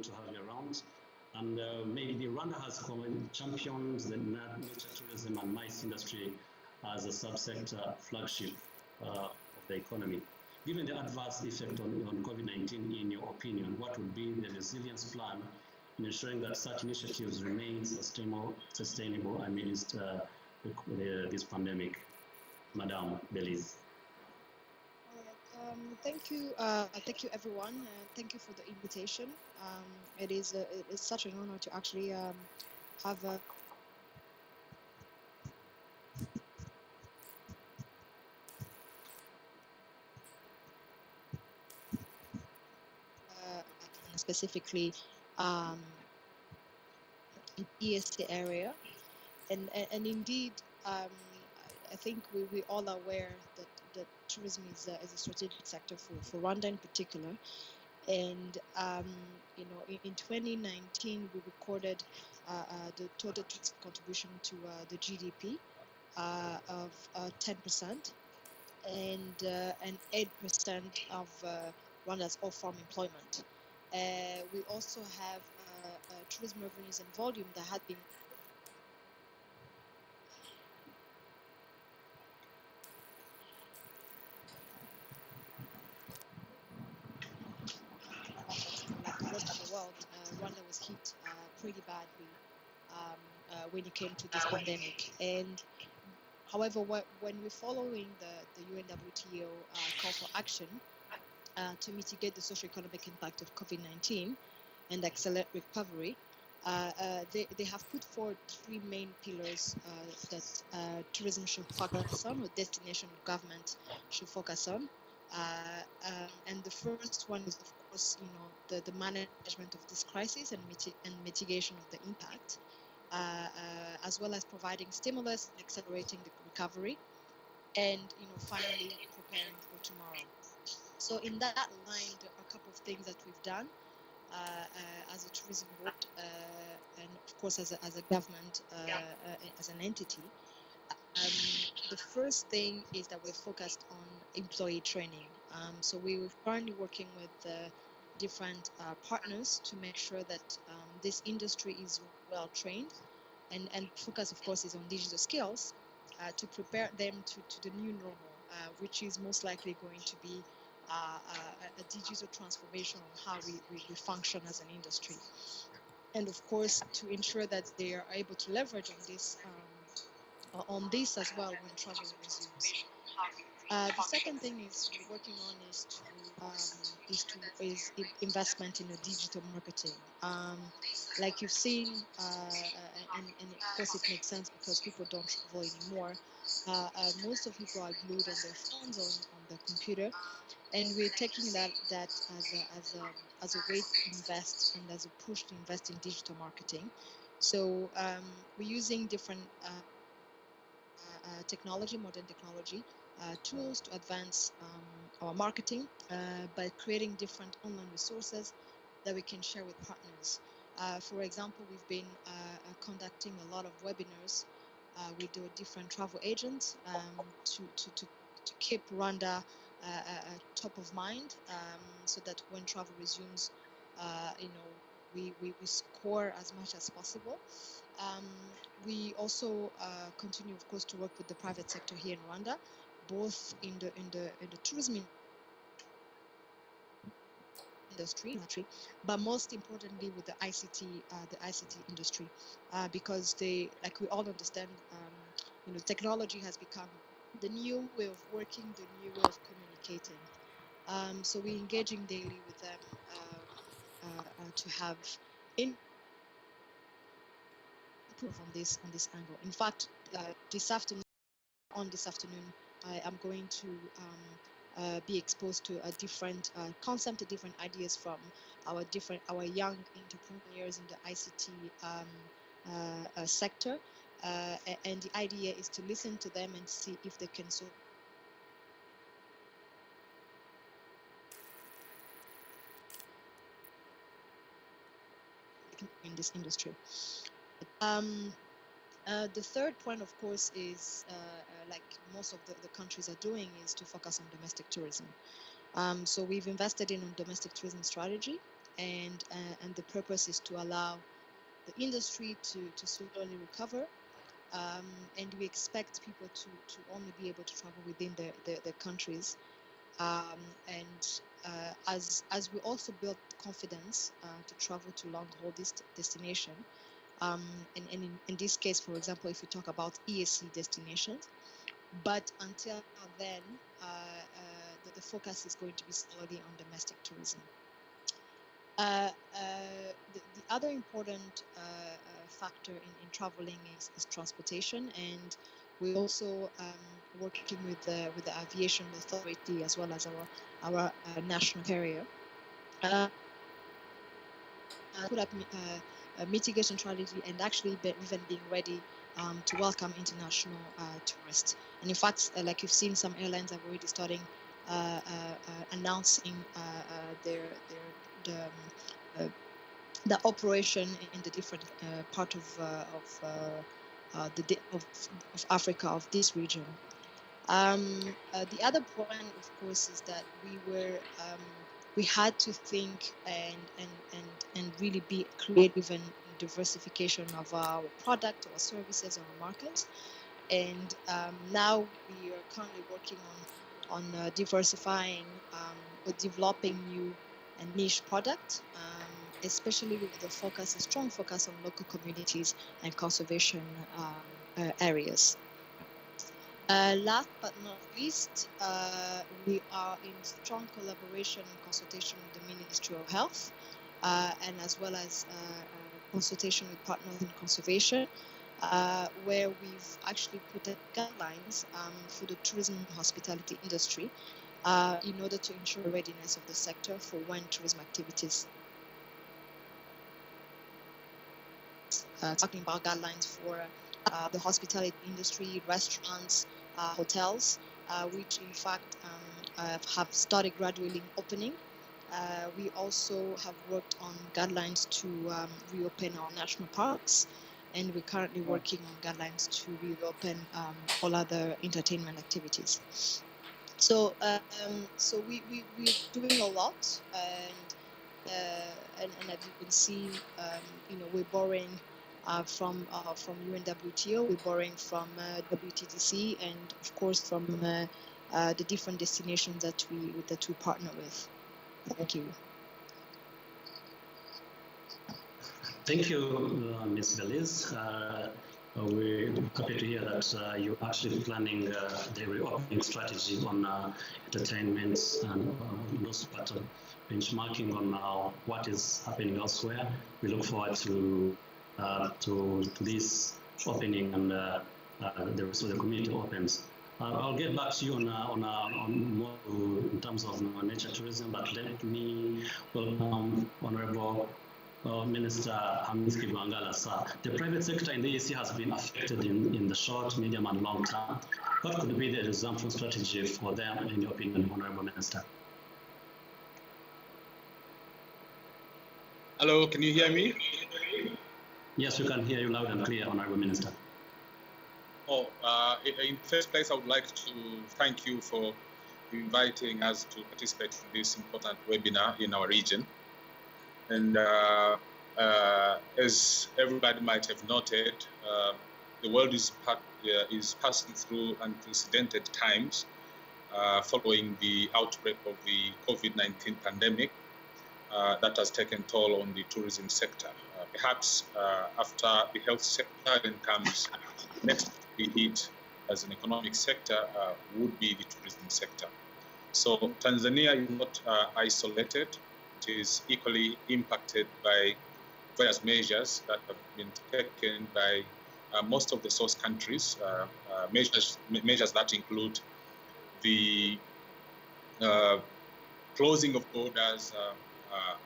to have you around. And maybe Rwanda has championed the nature tourism and MICE industry as a subsector flagship of the economy. Given the adverse effect on COVID-19, in your opinion, what would be the resilience plan in ensuring that such initiatives remain sustainable amidst this pandemic? Madame Belize. Thank you everyone. Thank you for the invitation. It's such an honor to actually have a specifically in EAC area, and indeed I think we all are aware that tourism is a strategic sector for Rwanda in particular. And in 2019 we recorded the total tourism contribution to the GDP of 10% and 8% of Rwanda's off-farm employment. We also have tourism revenues and volume that had been like the rest of the world. Rwanda was hit pretty badly when it came to this pandemic. And however, when we're following the UNWTO call for action to mitigate the socio-economic impact of COVID-19 and accelerate recovery, they have put forward three main pillars that tourism should focus on, or destination of government should focus on. And the first one is, of course, the management of this crisis and mitigation of the impact, as well as providing stimulus and accelerating the recovery, and finally preparing for tomorrow. So in that line, there are a couple of things that we've done as a tourism board, and of course as a government, as an entity. The first thing is that we're focused on employee training. So we're currently working with different partners to make sure that this industry is well trained, and focus, of course, is on digital skills to prepare them to the new normal, which is most likely going to be a digital transformation on how we function as an industry. And of course, to ensure that they are able to leverage on this as well when travel resumes. The second thing we're working on is investment in a digital marketing. Like you've seen, and of course it makes sense because people don't travel anymore. Most of people are glued on their phones, on their computer, and we're taking that as a way to invest and as a push to invest in digital marketing. So we're using different modern technology tools to advance our marketing by creating different online resources that we can share with partners. For example, we've been conducting a lot of webinars with the different travel agents to keep Rwanda top of mind, so that when travel resumes, we score as much as possible. We also continue, of course, to work with the private sector here in Rwanda, both in the tourism industry, but most importantly with the ICT industry, because like we all understand, technology has become the new way of working, the new way of communicating. So we're engaging daily with them to have input on this angle. In fact, this afternoon, I am going to be exposed to a different concept, different ideas from our young entrepreneurs in the ICT sector, and the idea is to listen to them and see if they can solve in this industry. The third point, of course, is like most of the countries are doing, is to focus on domestic tourism. So we've invested in a domestic tourism strategy and the purpose is to allow the industry to slowly recover. And we expect people to only be able to travel within their countries. And as we also build confidence to travel to long-haul destination, and in this case, for example, if we talk about EAC destinations, but until then, the focus is going to be solely on domestic tourism. The other important factor in traveling is transportation, and we also working with the aviation authority as well as our national carrier. Put up a mitigation strategy and actually even being ready to welcome international tourists. And in fact, like you've seen, some airlines are already starting announcing the operation in the different part of Africa, of this region. The other point, of course, is that we had to think and really be creative in diversification of our product, our services, our markets. And now we are currently working on diversifying or developing new and niche product, especially with a strong focus on local communities and conservation areas. Last but not least, we are in strong collaboration and consultation with the Ministry of Health, and as well as consultation with partners in conservation, where we've actually put guidelines for the tourism and hospitality industry in order to ensure readiness of the sector for when tourism activities. Talking about guidelines for the hospitality industry, restaurants, hotels, which in fact have started gradually opening. We also have worked on guidelines to reopen our national parks, and we're currently working on guidelines to reopen all other entertainment activities. So we're doing a lot, and as you can see, we're borrowing from UNWTO, we're borrowing from WTTC, and of course from the different destinations that we partner with. Thank you. Thank you, Ms. Belize. We're happy to hear that you're actually planning the reopening strategy on entertainment and also part of benchmarking on what is happening elsewhere. We look forward to this opening and the rest of the community opens. I'll get back to you on more in terms of nature tourism, but let me welcome Honorable Minister Haminsky Bwangala, sir. The private sector in the EAC has been affected in the short, medium, and long term. What could be the resumption strategy for them, in your opinion, Honorable Minister? Hello, can you hear me? Yes, we can hear you loud and clear, Honorable Minister. In the first place, I would like to thank you for inviting us to participate in this important webinar in our region. And as everybody might have noted, the world is passing through unprecedented times following the outbreak of the COVID-19 pandemic that has taken toll on the tourism sector. Perhaps after the health sector, then comes next to be hit as an economic sector would be the tourism sector. So Tanzania is not isolated. It is equally impacted by various measures that have been taken by most of the source countries, measures that include the closing of borders,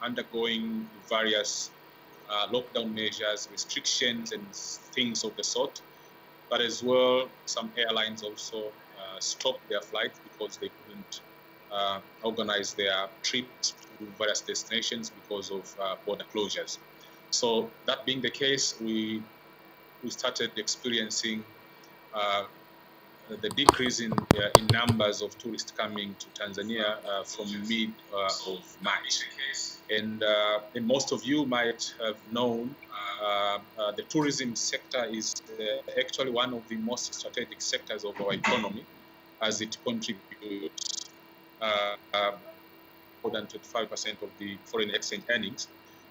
undergoing various lockdown measures, restrictions, and things of the sort. But as well, some airlines also stopped their flights because they couldn't organize their trips to various destinations because of border closures. So that being the case, we started experiencing the decrease in numbers of tourists coming to Tanzania from mid of March. And most of you might have known the tourism sector is actually one of the most strategic sectors of our economy, as it contributes more than 25% of the foreign exchange earnings.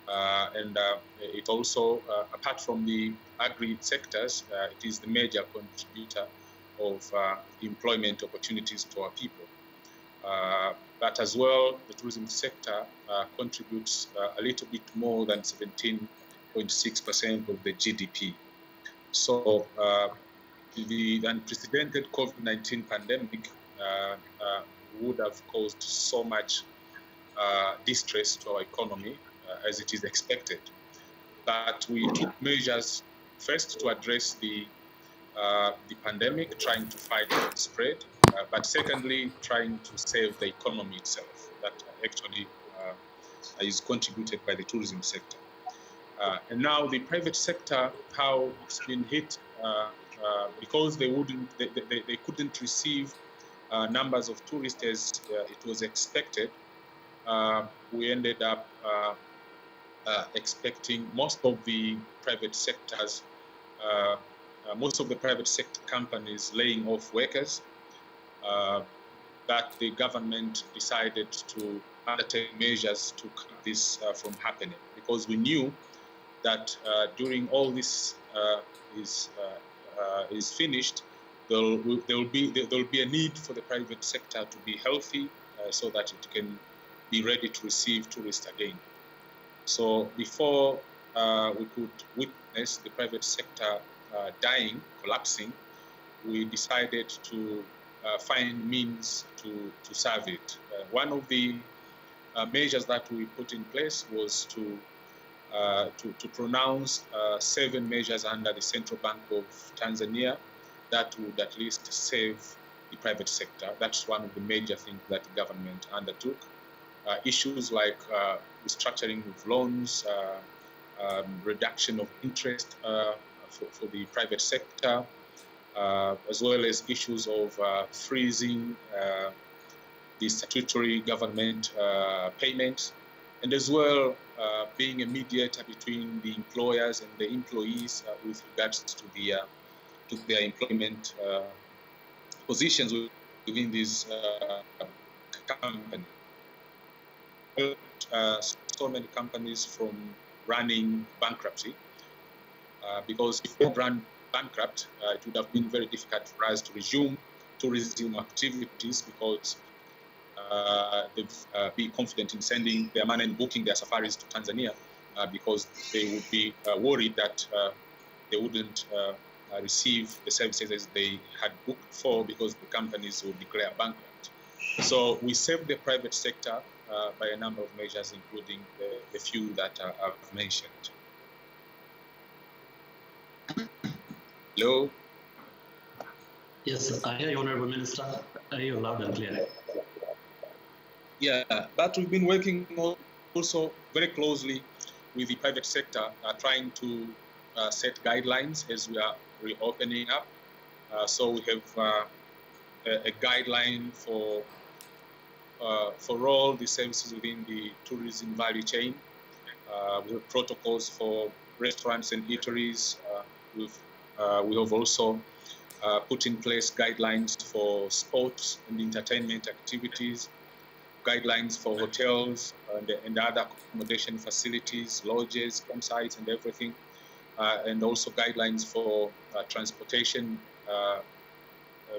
And it also, apart from the agri sectors, it is the major contributor of employment opportunities to our people. But as well, the tourism sector contributes a little bit more than 17.6% of the GDP. So the unprecedented COVID-19 pandemic would have caused so much distress to our economy as it is expected. But we took measures first to address the pandemic, trying to fight the spread, but secondly, trying to save the economy itself that actually is contributed by the tourism sector. And now the private sector, how it's been hit because they couldn't receive numbers of tourists as it was expected. We ended up expecting most of the private sectors, most of the private sector companies laying off workers, that the government decided to undertake measures to cut this from happening, because we knew that during all this is finished, there will be a need for the private sector to be healthy so that it can be ready to receive tourists again. So before we could witness the private sector dying, collapsing, we decided to find means to serve it. One of the measures that we put in place was to pronounce 7 measures under the Central Bank of Tanzania that would at least save the private sector. That's one of the major things that the government undertook. Issues like restructuring of loans, reduction of interest for the private sector, as well as issues of freezing the statutory government payments, and as well being a mediator between the employers and the employees with regards to their employment positions within these companies. So many companies from running bankruptcy, because if they ran bankrupt, it would have been very difficult for us to resume tourism activities, because they've be confident in sending their money and booking their safaris to Tanzania, because they would be worried that they wouldn't receive the services as they had booked for, because the companies would declare bankrupt. So we saved the private sector by a number of measures, including the few that I've mentioned. Hello? Yes, I hear you, Honorable Minister. I hear you loud and clear. Yeah, but we've been working also very closely with the private sector, trying to set guidelines as we are reopening up. So we have a guideline for all the services within the tourism value chain. We have protocols for restaurants and eateries. We have also put in place guidelines for sports and entertainment activities, guidelines for hotels and other accommodation facilities, lodges, campsites, and everything, and also guidelines for transportation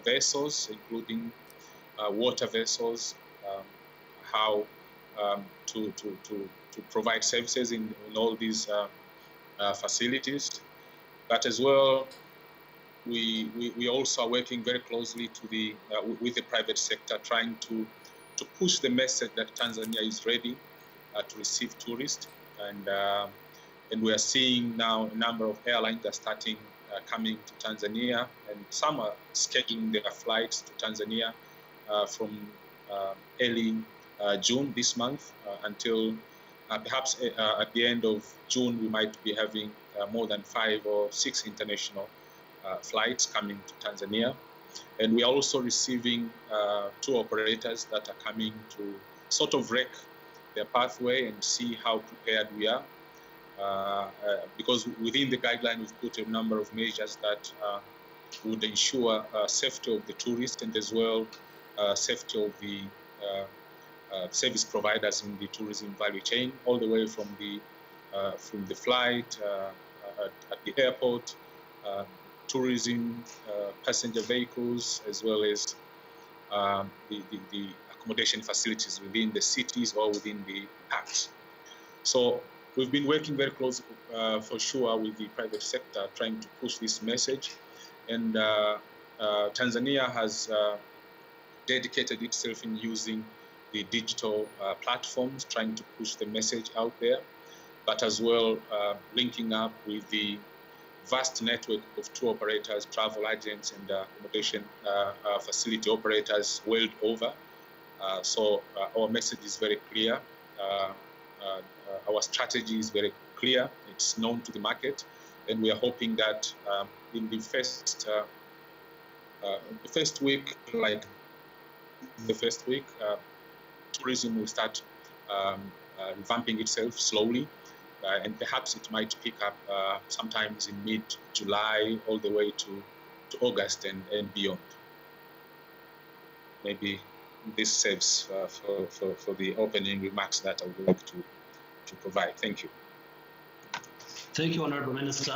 vessels, including water vessels, how to provide services in all these facilities. But as well, we also are working very closely with the private sector, trying to push the message that Tanzania is ready to receive tourists, and we are seeing now a number of airlines are starting coming to Tanzania, and some are scheduling their flights to Tanzania from early June this month until perhaps at the end of June we might be having more than 5 or 6 international flights coming to Tanzania. And we are also receiving tour operators that are coming to sort of wreck their pathway and see how prepared we are. Because within the guideline, we've put a number of measures that would ensure safety of the tourists and as well safety of the service providers in the tourism value chain, all the way from the flight, at the airport, tourism, passenger vehicles, as well as the accommodation facilities within the cities or within the parks. So we've been working very closely, for sure, with the private sector, trying to push this message. And Tanzania has dedicated itself in using the digital platforms, trying to push the message out there, but as well linking up with the vast network of tour operators, travel agents, and accommodation facility operators world over. So our message is very clear. Our strategy is very clear. It's known to the market, and we are hoping that in the first week, tourism will start revamping itself slowly, and perhaps it might pick up sometimes in mid-July all the way to August and beyond. Maybe this serves for the opening remarks that I would like to provide. Thank you. Thank you, Honorable Minister.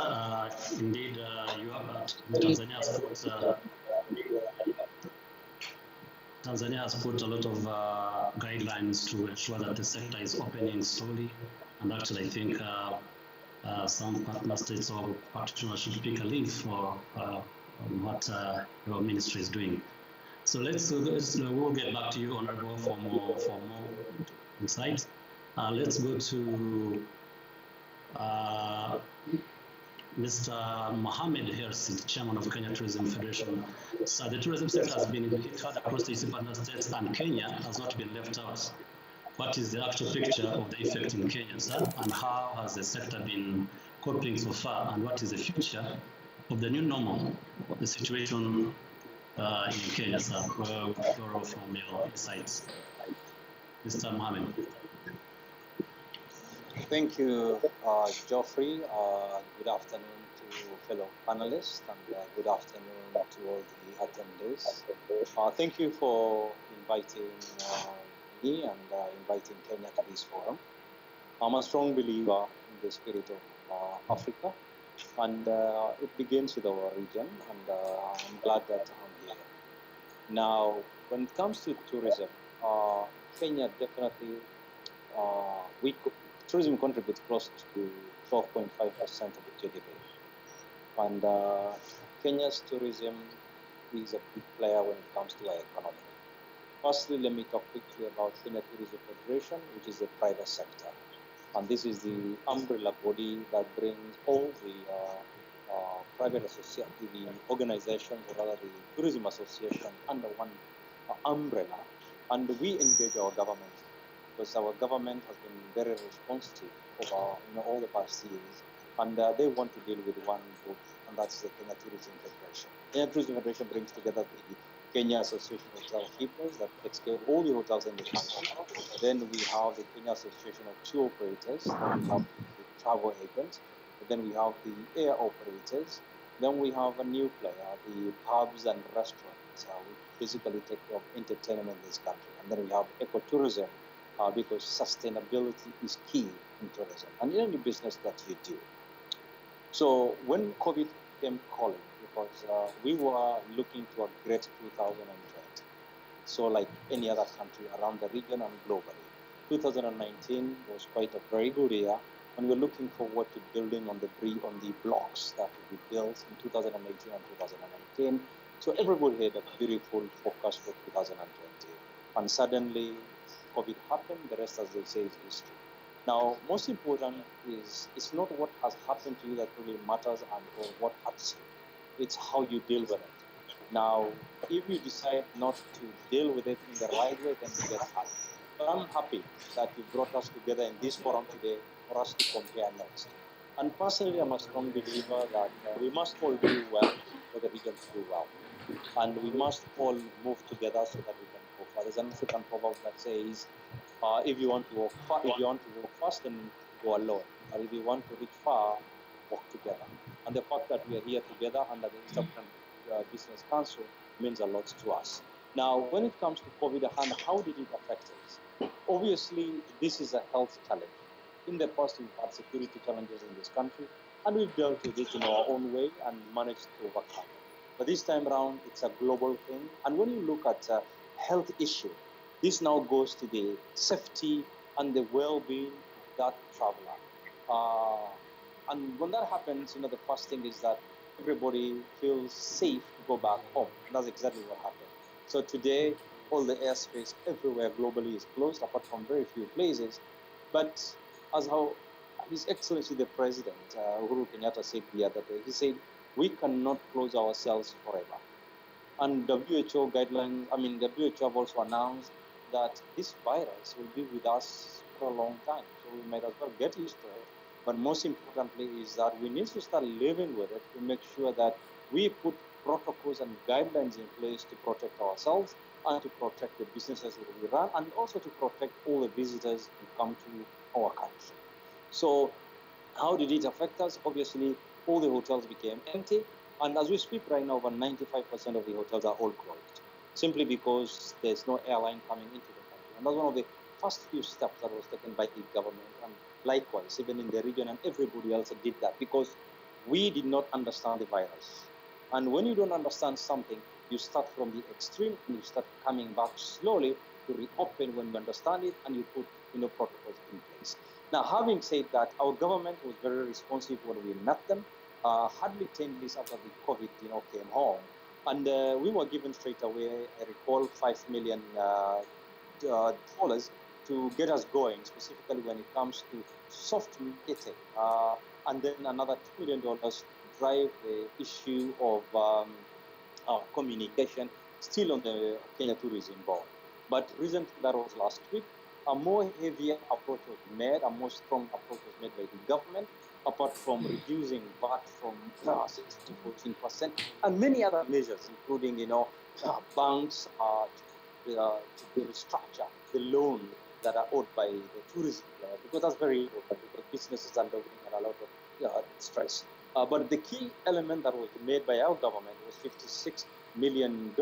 Indeed, you have Tanzania has put a lot of guidelines to ensure that the sector is opening slowly. And actually, I think some partner states or practitioners should pick a leaf for what your ministry is doing. So we'll get back to you, Honorable, for more insights. Let's go to Mr. Mohammed Hersi, the Chairman of Kenya Tourism Federation. So the tourism sector has been hit hard across the EAC partner states, and Kenya has not been left out. What is the actual picture of the effect in Kenya, sir? And how has the sector been coping so far? And what is the future of the new normal, the situation in Kenya, sir? We'll borrow from your insights. Mr. Mohammed. Thank you, Geoffrey. Good afternoon to fellow panelists, and good afternoon to all the attendees. Thank you for inviting me and inviting Kenya to this forum. I'm a strong believer in the spirit of Africa, and it begins with our region, and I'm glad that I'm here. Now, when it comes to tourism, Kenya definitely, tourism contributes close to 12.5% of the GDP. And Kenya's tourism is a big player when it comes to our economy. Firstly, let me talk quickly about Kenya Tourism Federation, which is the private sector. And this is the umbrella body that brings all the private the organizations, or rather the tourism association, under one umbrella. And we engage our government, because our government has been very responsive over all the past years, and they want to deal with one group, and that's the Kenya Tourism Federation. Kenya Tourism Federation brings together the Kenya Association of Hotel Keepers that takes care of all the hotels in the country. Then we have the Kenya Association of Tour Operators, then we have the travel agents, then we have the air operators, then we have a new player, the pubs and restaurants, which basically take care of entertainment in this country. And then we have ecotourism, because sustainability is key in tourism and in any business that you do. So when COVID came calling, because we were looking to a great 2020, so like any other country around the region and globally, 2019 was quite a very good year, and we're looking forward to building on the blocks that will be built in 2018 and 2019. So everybody had a beautiful focus for 2020, and suddenly COVID happened. The rest, as they say, is history. Now, most important is it's not what has happened to you that really matters or what hurts you. It's how you deal with it. Now, if you decide not to deal with it in the right way, then you get hurt. But I'm happy that you brought us together in this forum today for us to compare notes. And personally, I'm a strong believer that we must all do well for the region to do well. and we must all move together so that we can go far. There's an African proverb that says, if you want to walk fast, then go alone. But if you want to reach far, walk together. And the fact that we are here together under the East African Business Council means a lot to us. Now, when it comes to COVID and how did it affect us? Obviously, this is a health challenge. In the past, we've had security challenges in this country, and we've dealt with it in our own way and managed to overcome. But this time around, it's a global thing. And when you look at health issue, this now goes to the safety and the well-being of that traveler. And when that happens, the first thing is that everybody feels safe to go back home. And that's exactly what happened. So today, all the airspace everywhere globally is closed, apart from very few places. But as how His Excellency the President, Uhuru Kenyatta, said the other day, he said, we cannot close ourselves forever. And WHO guidelines, WHO have also announced that this virus will be with us for a long time. So we might as well get used to it. But most importantly is that we need to start living with it to make sure that we put protocols and guidelines in place to protect ourselves and to protect the businesses that we run, and also to protect all the visitors who come to our country. So how did it affect us? Obviously, all the hotels became empty. And as we speak right now, over 95% of the hotels are all closed, simply because there's no airline coming into the country. And that's one of the first few steps that was taken by the government. And likewise, even in the region, and everybody else did that, because we did not understand the virus. And when you don't understand something, you start from the extreme and you start coming back slowly to reopen when you understand it, and you put protocols in place. Now, having said that, our government was very responsive when we met them. Hardly 10 days after the COVID, came home, and we were given straight away, I recall, $5 million to get us going, specifically when it comes to soft marketing, and then another $2 million to drive the issue of communication, still on the Kenya Tourism Board. But recently, that was last week, a more heavier approach was made, a more strong approach was made by the government, apart from reducing VAT from 6 to 14%, and many other measures, including, banks to restructure the loan that are owed by the tourism player, because that's very important, because businesses are living under a lot of stress. But the key element that was made by our government was $56 million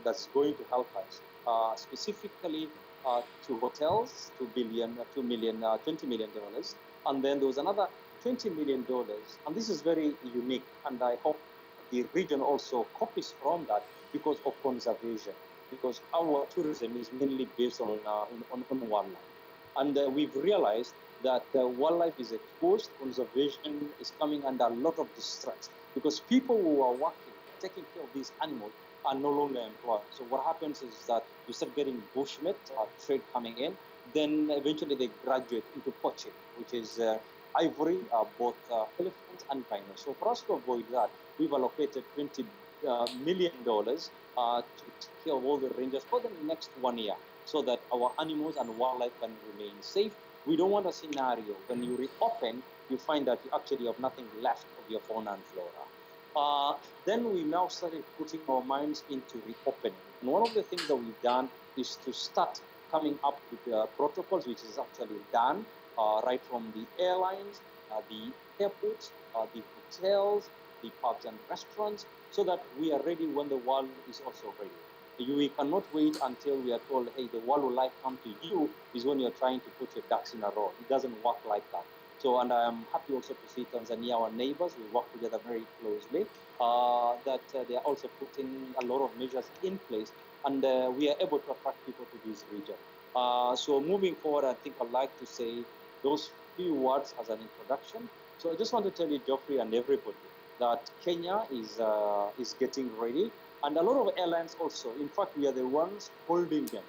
that's going to help us, specifically to hotels, $20 million, and then there was another $20 million, and this is very unique, and I hope the region also copies from that because of conservation, because our tourism is mainly based on wildlife, and we've realized that wildlife is exposed, conservation is coming under a lot of distress, because people who are working, taking care of these animals, are no longer employed. So what happens is that you start getting bushmeat trade coming in, then eventually they graduate into poaching, which is ivory, both elephants and rhinos. So for us to avoid that, we've allocated $20 million to take care of all the rangers for the next 1 year, so that our animals and wildlife can remain safe. We don't want a scenario when you reopen, you find that you actually have nothing left of your fauna and flora. Then we now started putting our minds into reopening. And one of the things that we've done is to start coming up with protocols, which is actually done right from the airlines, the airports, the hotels, the pubs and restaurants, so that we are ready when the world is also ready. We cannot wait until we are told, hey, the world will like come to you, is when you're trying to put your ducks in a row. It doesn't work like that. So, and I am happy also to see Tanzania, our neighbors, we work together very closely, that they are also putting a lot of measures in place, and we are able to attract people to this region. So moving forward, I think I'd like to say those few words as an introduction. So I just want to tell you, Geoffrey, and everybody, that Kenya is getting ready, and a lot of airlines also. In fact, we are the ones holding them,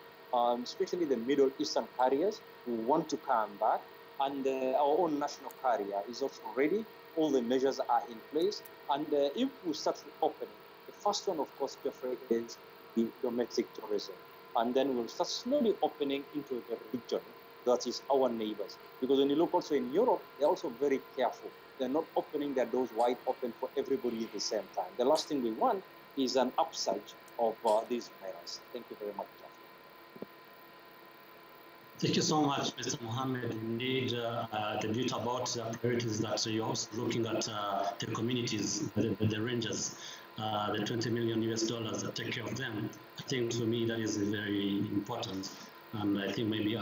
especially the Middle Eastern carriers who want to come back, and our own national carrier is also ready. All the measures are in place, and if we start opening, the first one, of course, Geoffrey, is the domestic tourism, and then we'll start slowly opening into the region, that is our neighbors. Because when you look also in Europe, they're also very careful. They're not opening their doors wide open for everybody at the same time. The last thing we want is an upsurge of this virus. Thank you very much, Jeff. Thank you so much, Mr. Mohammed. Indeed, the bit about the priorities that you're also looking at the communities, the rangers, the $20 million that take care of them. I think to me that is very important, and I think maybe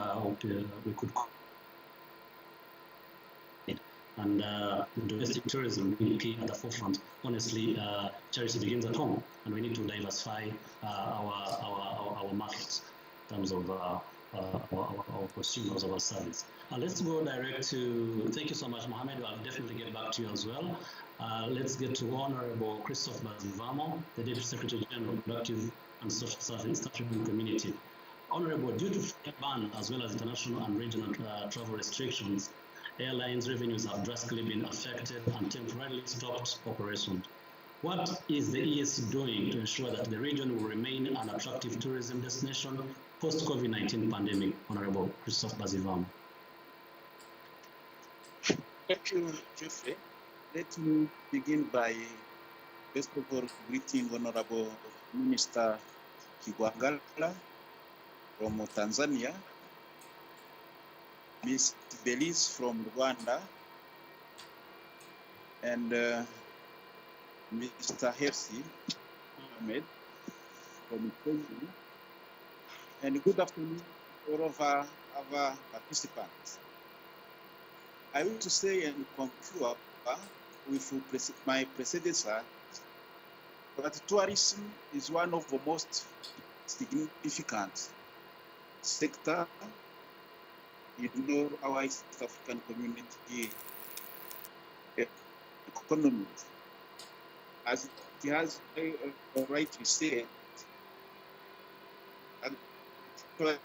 we could. And domestic tourism will be at the forefront. Honestly, charity begins at home, and we need to diversify our markets in terms of our consumers of our service. Let's go direct to, thank you so much, Mohammed. I'll definitely get back to you as well. Let's get to Honorable Christophe Bazivamo, the Deputy Secretary General of Productive and Social Service East African Community. Honorable, due to flight ban as well as international and regional travel restrictions, airlines' revenues have drastically been affected and temporarily stopped operations. What is the EAC doing to ensure that the region will remain an attractive tourism destination post-COVID-19 pandemic? Honorable Christophe Bazivamo. Thank you, Jeffrey. Let me begin by, first of all, greeting Honorable Minister Kigwangala from Tanzania, Ms. Belize from Rwanda, and Mr. Hersi Ahmed from Kenya. And good afternoon to all of our participants. I want to say and concur with my predecessor that tourism is one of the most significant sector in our East African community economy. As he has rightly said, actually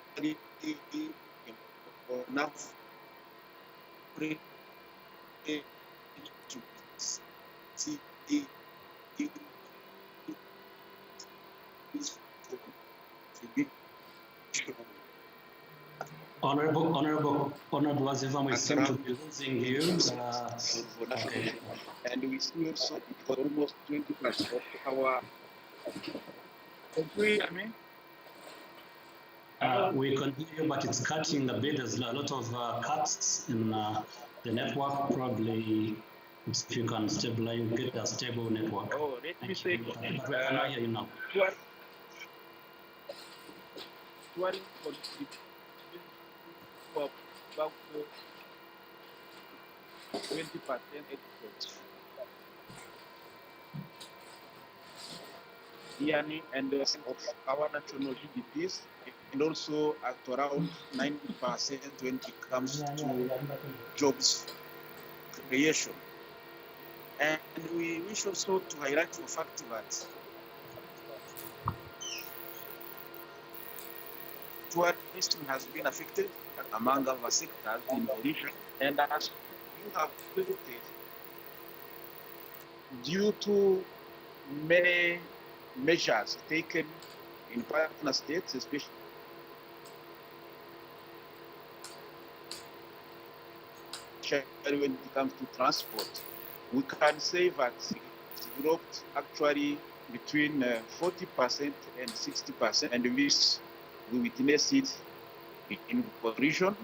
enough to see Honorable Bazivamo, we seem to be losing you. Okay. And we see also for almost 20% of our country, we can hear you, but it's cutting a bit. There's a lot of cuts in the network. Probably if you can stabilize, get a stable network. Oh, let me say, but we cannot hear you now. 20% about 20% and of our national GDPs, and also at around 90% when it comes to jobs creation. And we wish also to highlight the fact that tourism has been affected among other sectors in the region, and as you have stated, due to many measures taken in partner states, especially when it comes to transport, we can say that it's dropped actually between 40% and 60%, and this we witness it in the region.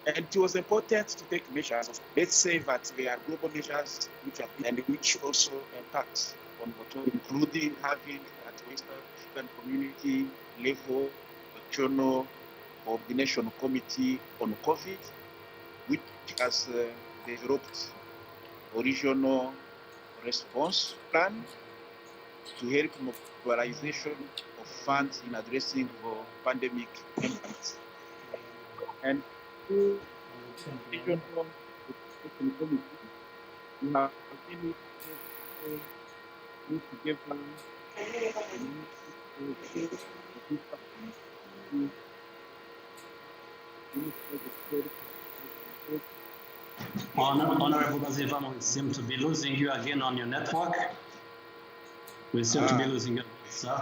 And it was important to take measures. Let's say that there are global measures which are and which also impact on what, including having at West African community level regional coordination committee on COVID, which has developed a regional response plan to help mobilization of funds in addressing the pandemic impacts. And to regional committee, we have been together Honorable Bazivamo, we seem to be losing you again on your network. We seem to be losing you. sir.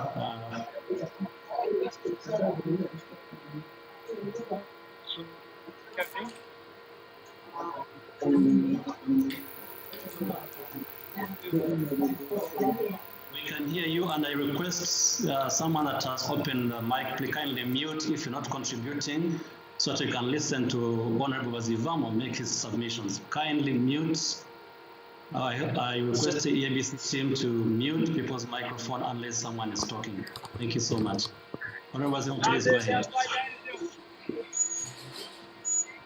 We can hear you, and I request someone that has opened the mic, please kindly mute if you're not contributing, so that we can listen to Honorable Bazivamo make his submissions. Kindly mute. I request the EABC team to mute people's microphone unless someone is talking. Thank you so much. Honorable Bazivamo, please go ahead.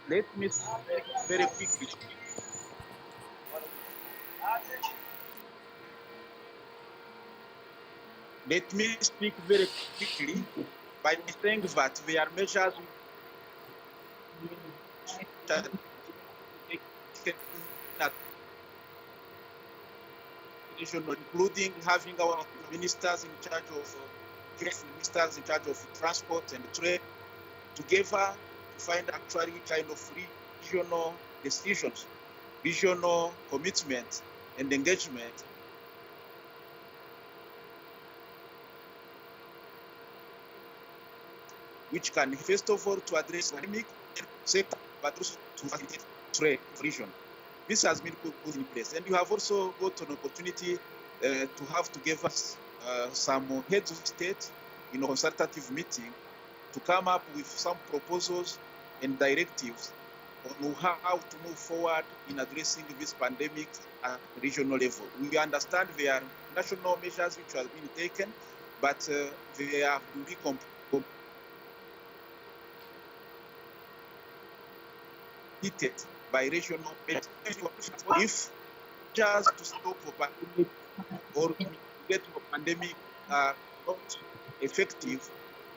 Let me speak very quickly. Let me speak very quickly by saying that there are measures that including having our ministers in charge of ministers in charge of transport and trade together to find actually kind of regional decisions, regional commitment and engagement which can first of all to address economic sector but also to facilitate trade region. This has been put in place, and you have also got an opportunity to have together some heads of state in a consultative meeting to come up with some proposals and directives on how to move forward in addressing this pandemic at regional level. We understand there are national measures which have been taken, but they have to be completed by regional measures. If just to stop the pandemic or to get the pandemic are not effective,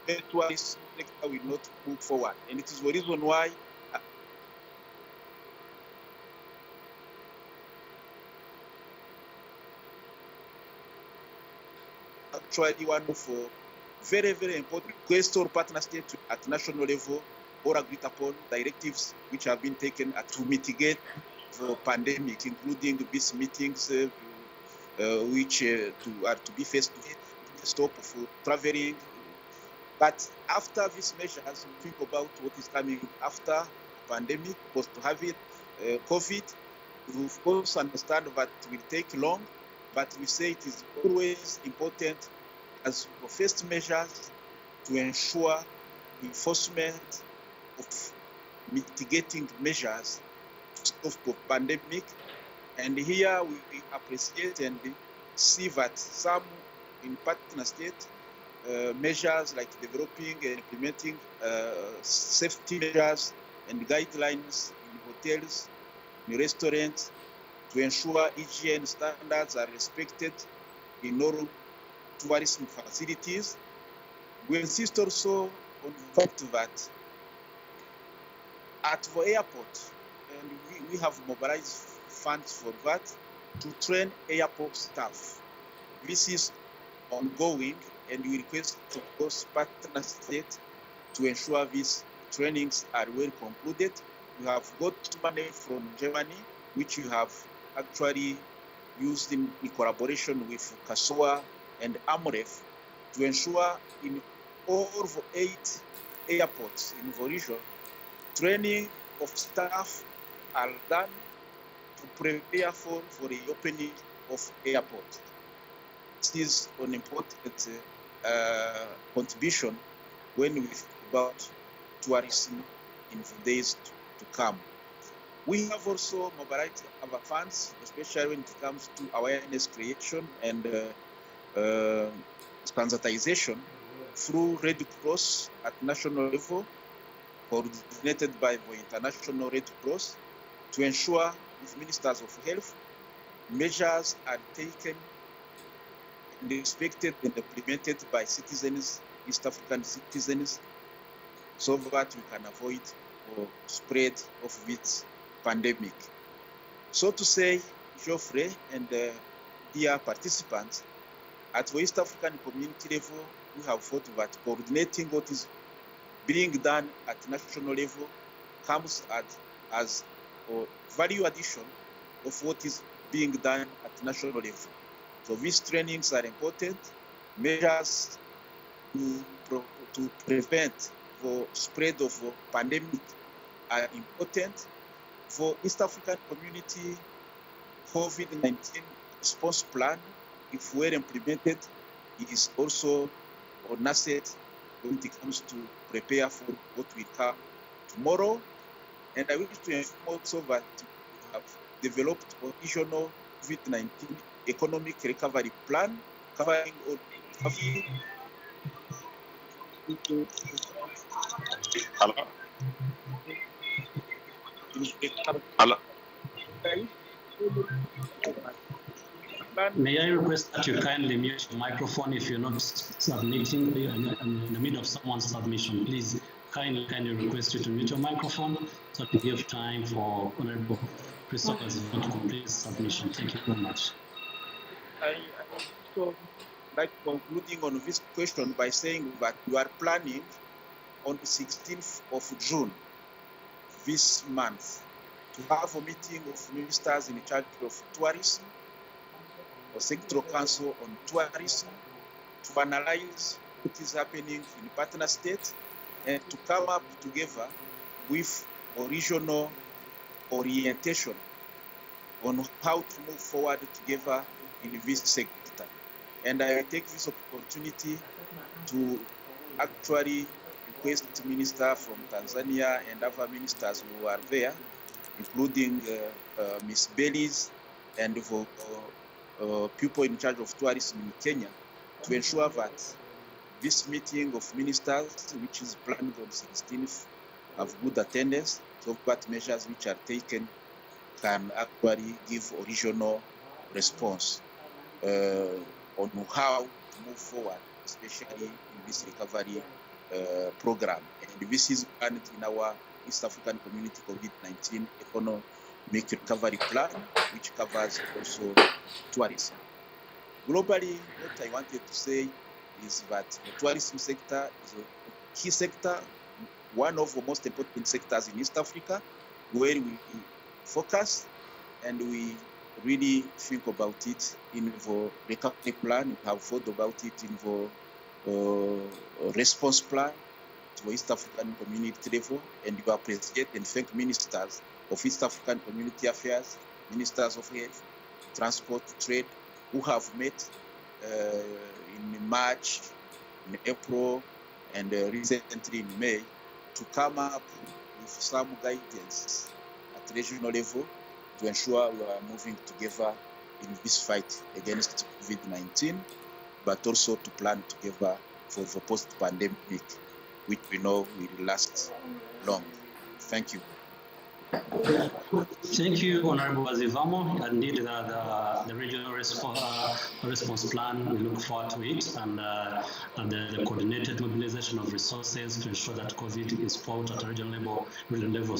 the tourist sector will not move forward. And it is the reason why actually one of very, very important question partner states at national level or agreed upon directives which have been taken to mitigate the pandemic, including these meetings which are to be faced with stop for traveling. But after these measures, we think about what is coming after the pandemic, post-COVID. We of course understand that it will take long, but we say it is always important as the first measures to ensure enforcement of mitigating measures to stop the pandemic. And here we appreciate and see that some in partner states measures like developing and implementing safety measures and guidelines in hotels, in restaurants, to ensure hygiene standards are respected in all tourism facilities. We insist also on the fact that at the airport, and we have mobilized funds for that, to train airport staff. This is ongoing, and we request, of course, partner states to ensure these trainings are well concluded. We have got money from Germany, which we have actually used in collaboration with Kasoa and Amref to ensure in all the 8 airports in the region, training of staff are done to prepare for the opening of airports. This is an important contribution when we think about tourism in the days to come. We have also mobilized our funds, especially when it comes to awareness creation and sensitization through Red Cross at national level, coordinated by the International Red Cross, to ensure with ministers of health, measures are taken and respected and implemented by citizens, East African citizens, so that we can avoid the spread of this pandemic. So to say, Geoffrey and dear participants, at the East African community level, we have thought that coordinating what is being done at national level comes as a value addition of what is being done at national level. So these trainings are important, measures to prevent the spread of the pandemic are important. For East African community, COVID-19 response plan, if well implemented, is also an asset when it comes to prepare for what will come tomorrow. And I wish to inform also that we have developed an additional COVID-19 economic recovery plan covering all. Hello. Hello. May I request that you kindly mute your microphone if you're not submitting in the middle of someone's submission? Please kindly request you to mute your microphone so to give time for Honorable Christopher's to complete his submission. Thank you very much. I also like concluding on this question by saying that we are planning on the 16th of June this month to have a meeting of ministers in charge of tourism or sectoral council on tourism to analyze what is happening in partner states and to come up together with a regional orientation on how to move forward together in this sector. And I take this opportunity to actually request the minister from Tanzania and other ministers who are there, including Ms. Bellis and for people in charge of tourism in Kenya, to ensure that this meeting of ministers, which is planned on 16th, have good attendance, so that measures which are taken can actually give a regional response on how to move forward, especially in this recovery program. And this is planned in our East African Community COVID-19 Economic Recovery Plan, which covers also tourism. Globally, what I wanted to say is that the tourism sector is a key sector, one of the most important sectors in East Africa, where we focus and we really think about it in the recovery plan. We have thought about it in the response plan to East African community level, and you appreciate and thank ministers of East African Community Affairs, ministers of health, transport, trade, who have met in March, in April, and recently in May to come up with some guidance at regional level to ensure we are moving together in this fight against COVID-19, but also to plan together for the post-pandemic, which we know will last long. Thank you. Thank you, Honorable Azivamo. Indeed, the regional response plan, we look forward to it, and the coordinated mobilization of resources to ensure that COVID is fought at a regional level,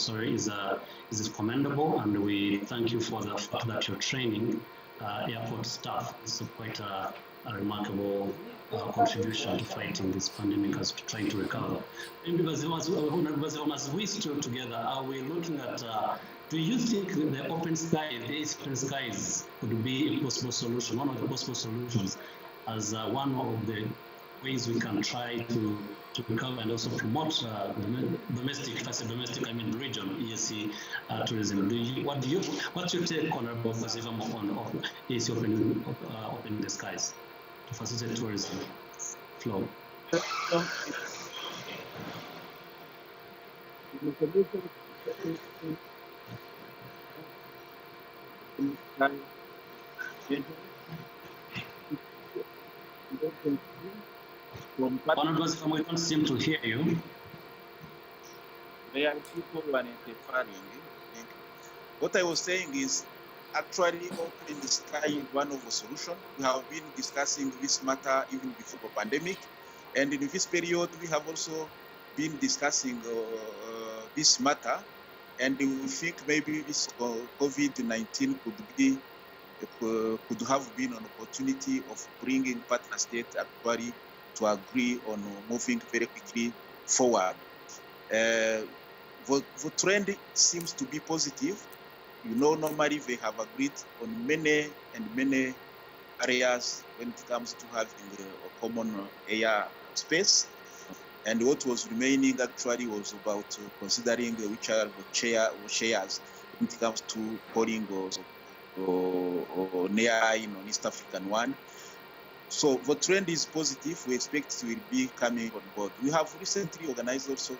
is commendable, and we thank you for the fact that you're training airport staff. It's quite a remarkable contribution to fighting this pandemic as to trying to recover. And because as we stood together, are we looking at, do you think the open skies could be a possible solution, one of the possible solutions, as one of the ways we can try to recover and also promote domestic, if I say domestic, I mean region, EAC tourism. What's your take, Honorable Kwazivamo, on EAC opening the skies to facilitate tourism flow? Honorable, we don't seem to hear you. There are people who are interfering. What I was saying is, actually opening the sky is one of the solutions. We have been discussing this matter even before the pandemic, and in this period we have also been discussing this matter, and we think maybe this COVID-19 could have been an opportunity of bringing partner states actually to agree on moving very quickly forward. The trend seems to be positive. You know, normally they have agreed on many barriers when it comes to having a common air space. And what was remaining actually was about considering which are the shares when it comes to calling or near East African one. So the trend is positive. We expect it will be coming on board. We have recently organized also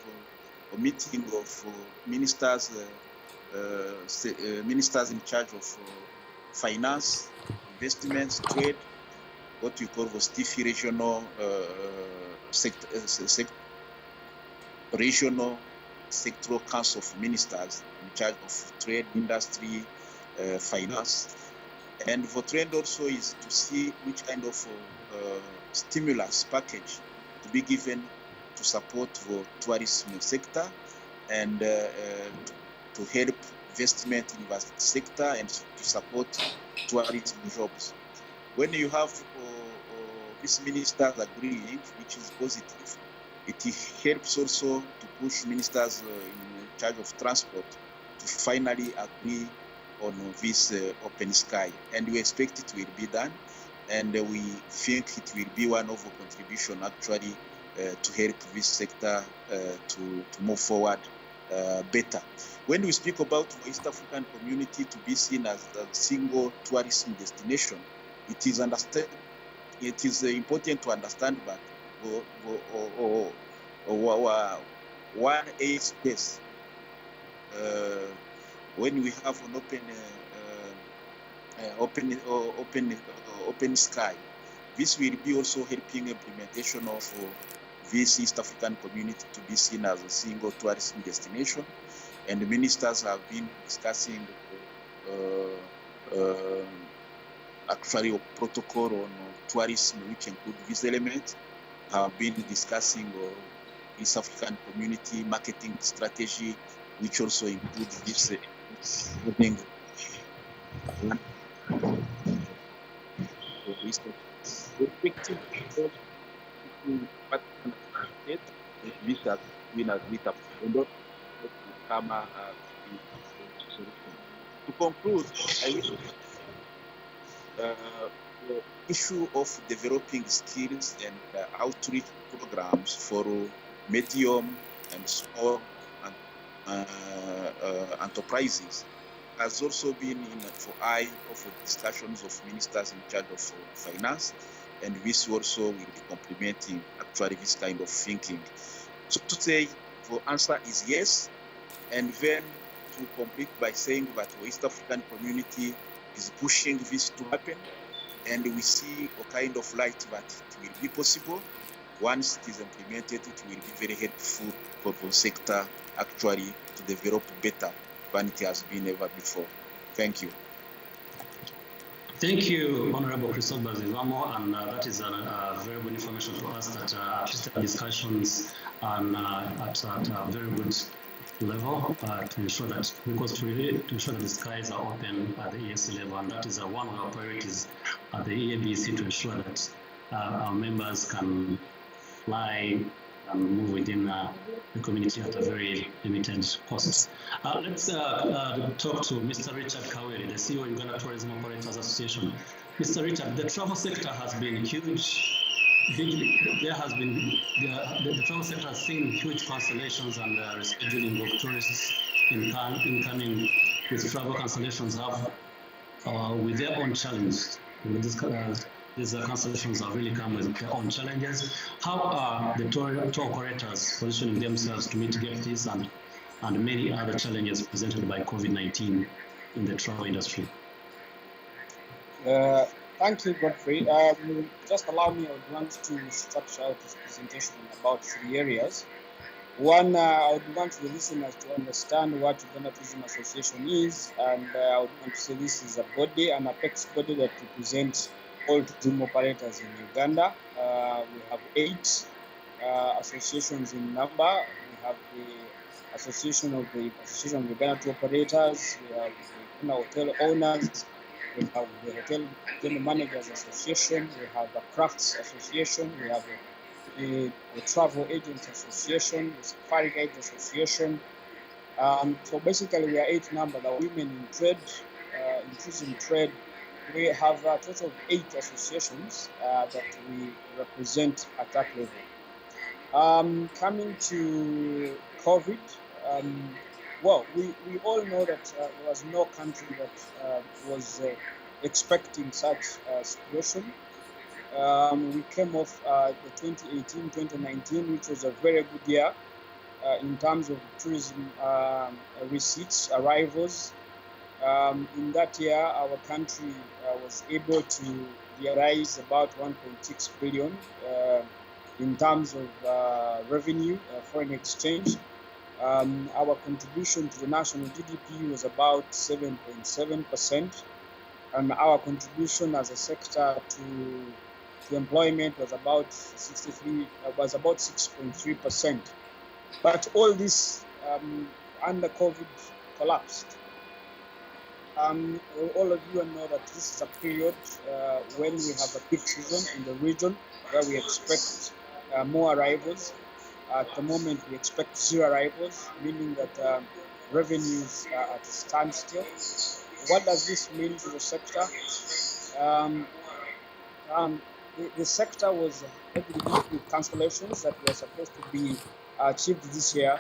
a meeting of ministers in charge of finance, investments, trade, what we call the STIFI regional regional sectoral council of ministers in charge of trade, industry, finance. And the trend also is to see which kind of stimulus package to be given to support the tourism sector and to help investment in the sector and to support tourism jobs. When you have these ministers agreeing, which is positive, it helps also to push ministers in charge of transport to finally agree on this open sky. And we expect it will be done. And we think it will be one of the contribution actually to help this sector to move forward better. When we speak about the East African community to be seen as a single tourism destination, it is important to understand that one air space when we have an open sky, this will be also helping implementation of this East African community to be seen as a single tourism destination. And the ministers have been discussing actually a protocol on tourism which include this element, have been discussing East African community marketing strategy, which also includes this thing. This has been agreed upon. To conclude, I wish the issue of developing skills and outreach programs for medium and small enterprises has also been in for eye of discussions of ministers in charge of finance, and this also will be complementing actually this kind of thinking. So to say, the answer is yes, and then to complete by saying that the East African community is pushing this to happen, and we see a kind of light that it will be possible. Once it is implemented, it will be very helpful for the sector actually to develop better than it has been ever before. Thank you. Thank you, Honorable Christophe Bazivamo, and that is very good information to us that at least the discussions are at a very good level to ensure that, because to ensure that the skies are open at the EAC level, and that is one of our priorities at the EABC, to ensure that our members can fly and move within the community at a very limited cost. Let's talk to Mr. Richard Kawere, the CEO of Uganda Tourism Operators Association. Mr. Richard, the travel sector has been huge. There has been the travel sector has seen huge cancellations and rescheduling of tourists incoming with travel cancellations have with their own challenges. These cancellations have really come with their own challenges. How are the tour operators positioning themselves to mitigate this and many other challenges presented by COVID-19 in the travel industry? Thank you, Godfrey. Just allow me, I would want to structure out this presentation in about 3 areas. One, I would want the listeners to understand what Uganda Tourism Association is, and I would want to say this is a body, an apex body that represents all tourism operators in Uganda. We have 8 associations in number. We have the Association of Uganda Tour Operators, we have the hotel owners, we have the Hotel General Managers Association, we have the Crafts Association, we have the Travel Agents Association, the Safari Guides Association. So basically we are 8 number, the women in trade, in tourism trade, we have a total of 8 associations that we represent at that level. Coming to COVID, well, we all know that there was no country that was expecting such a situation. We came off the 2018-2019, which was a very good year in terms of tourism receipts, arrivals. In that year, our country was able to realize about 1.6 billion in terms of revenue, foreign exchange. Our contribution to the national GDP was about 7.7%, and our contribution as a sector to employment was about 6.3%. But all this under COVID collapsed. All of you know that this is a period when we have a peak season in the region where we expect more arrivals. At the moment, we expect 0 arrivals, meaning that revenues are at a standstill. What does this mean to the sector? The sector was heavily hit with cancellations that were supposed to be achieved this year.